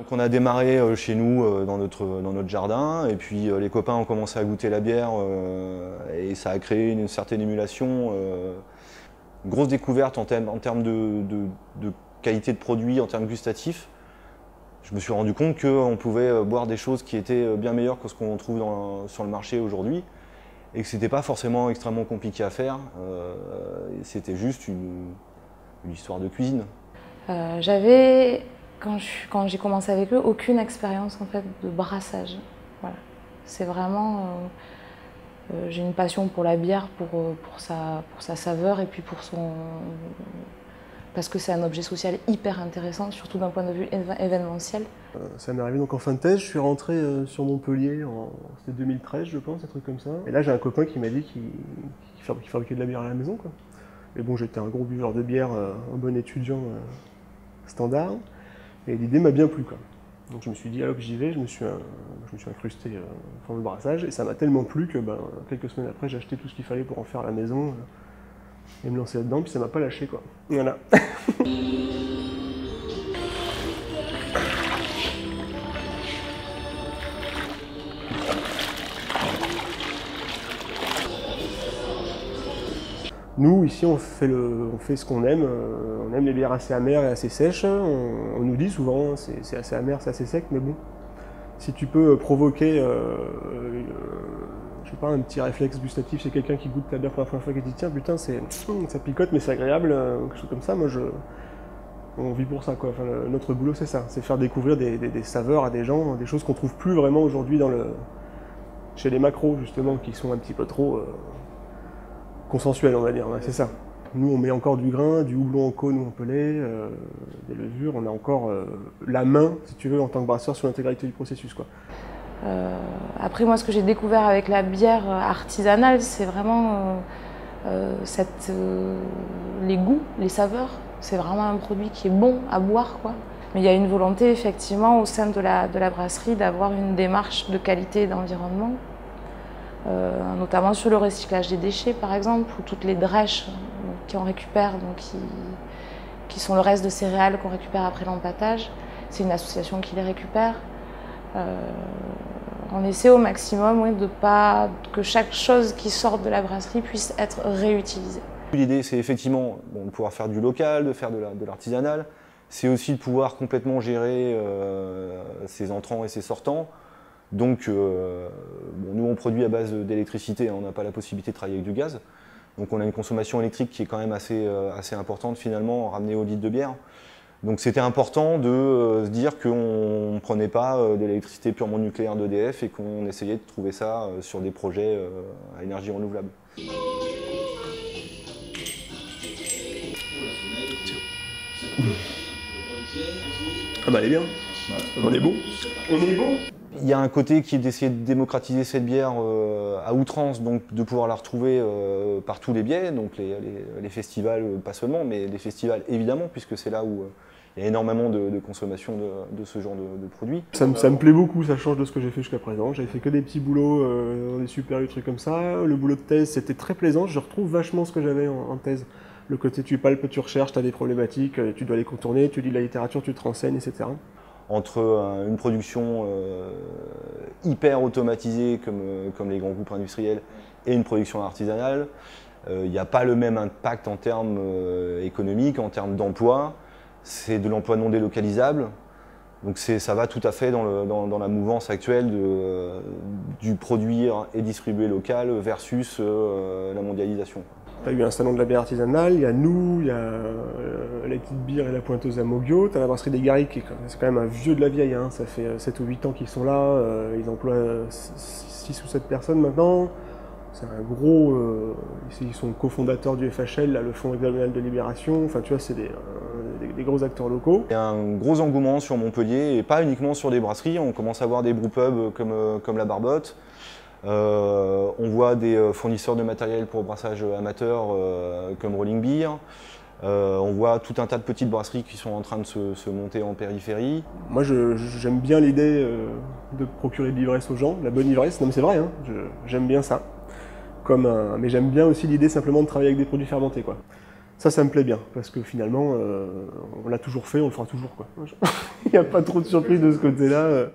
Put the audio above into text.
qu'on a démarré chez nous dans notre jardin, et puis les copains ont commencé à goûter la bière et ça a créé une certaine émulation. Une grosse découverte en termes de qualité de produit, en termes gustatifs. Je me suis rendu compte qu'on pouvait boire des choses qui étaient bien meilleures que ce qu'on trouve sur le marché aujourd'hui, et que c'était pas forcément extrêmement compliqué à faire, c'était juste une histoire de cuisine. J'avais, quand j'ai commencé avec eux, aucune expérience en fait de brassage. Voilà. C'est vraiment, j'ai une passion pour la bière, pour sa saveur et puis parce que c'est un objet social hyper intéressant, surtout d'un point de vue événementiel. Ça m'est arrivé donc en fin de thèse, je suis rentré sur Montpellier, c'était 2013 je pense, un truc comme ça. Et là j'ai un copain qui m'a dit qu'il fabriquait de la bière à la maison, quoi. Mais bon, j'étais un gros buveur de bière, un bon étudiant standard, et l'idée m'a bien plu, quoi. Donc je me suis dit, hop, j'y vais, je me suis incrusté dans le brassage, et ça m'a tellement plu que quelques semaines après, j'ai acheté tout ce qu'il fallait pour en faire à la maison, et me lancer là-dedans, puis ça m'a pas lâché, quoi. Voilà. Nous, ici, on fait ce qu'on aime. On aime les bières assez amères et assez sèches. On nous dit souvent, c'est assez amer, c'est assez sec, mais bon. Si tu peux provoquer, je sais pas, un petit réflexe gustatif chez quelqu'un qui goûte ta bière pour la première fois et qui dit tiens, putain, ça picote, mais c'est agréable, quelque chose comme ça, moi, on vit pour ça, quoi. Enfin, notre boulot, c'est ça, c'est faire découvrir des saveurs à des gens, des choses qu'on trouve plus vraiment aujourd'hui chez les macros, justement, qui sont un petit peu trop consensuels, on va dire, ouais, c'est ça. Nous, on met encore du grain, du houblon en cône ou en pellet, des levures, on a encore la main, si tu veux, en tant que brasseur sur l'intégralité du processus, quoi. Après, moi, ce que j'ai découvert avec la bière artisanale, c'est vraiment les goûts, les saveurs. C'est vraiment un produit qui est bon à boire, quoi. Mais il y a une volonté, effectivement, au sein de la brasserie, d'avoir une démarche de qualité et d'environnement. Notamment sur le recyclage des déchets, par exemple, ou toutes les drèches qu'on récupère, donc qui sont le reste de céréales qu'on récupère après l'empâtage. C'est une association qui les récupère. On essaie au maximum, oui, que chaque chose qui sort de la brasserie puisse être réutilisée. L'idée, c'est effectivement de pouvoir faire du local, de faire de l'artisanal. C'est aussi de pouvoir complètement gérer ses entrants et ses sortants. Donc, nous, on produit à base d'électricité, on n'a pas la possibilité de travailler avec du gaz. Donc, on a une consommation électrique qui est quand même assez importante, finalement, ramenée au litre de bière. Donc, c'était important de se dire qu'on ne prenait pas de l'électricité purement nucléaire d'EDF et qu'on essayait de trouver ça sur des projets à énergie renouvelable. Ah bah elle est bien, on est bon. On est bon. Il y a un côté qui est d'essayer de démocratiser cette bière à outrance, donc de pouvoir la retrouver par tous les biais, donc les festivals, pas seulement, mais les festivals évidemment, puisque c'est là où il y a énormément de consommation de ce genre de produits. Ça me plaît beaucoup, ça change de ce que j'ai fait jusqu'à présent. J'avais fait que des petits boulots dans des super des trucs comme ça. Le boulot de thèse, c'était très plaisant, je retrouve vachement ce que j'avais en thèse. Le côté tu palpes, tu recherches, tu as des problématiques, tu dois les contourner, tu lis la littérature, tu te renseignes, etc. Entre une production hyper automatisée comme les grands groupes industriels et une production artisanale, il n'y a pas le même impact en termes économiques, en termes d'emploi. C'est de l'emploi non délocalisable. Donc ça va tout à fait dans la mouvance actuelle du produire et distribuer local versus la mondialisation. Tu as eu un salon de la bière artisanale, il y a nous, il y a la petite bière et la pointeuse à Moguio, tu as la brasserie des Garrigues, c'est quand même un vieux de la vieille, hein. Ça fait 7 ou 8 ans qu'ils sont là, ils emploient 6 ou 7 personnes maintenant. C'est un gros, ils sont cofondateurs du FHL, là, le Fonds hexagonal de libération, enfin tu vois, c'est des gros acteurs locaux. Il y a un gros engouement sur Montpellier, et pas uniquement sur des brasseries, on commence à voir des brewpubs comme la Barbotte. On voit des fournisseurs de matériel pour brassage amateur comme Rolling Beer. On voit tout un tas de petites brasseries qui sont en train de se monter en périphérie. Moi j'aime bien l'idée de procurer de l'ivresse aux gens, la bonne ivresse, non mais c'est vrai, hein, j'aime bien ça. Mais j'aime bien aussi l'idée simplement de travailler avec des produits fermentés, quoi. Ça me plaît bien, parce que finalement, on l'a toujours fait, on le fera toujours, quoi. Il n'y a pas trop de surprise de ce côté-là.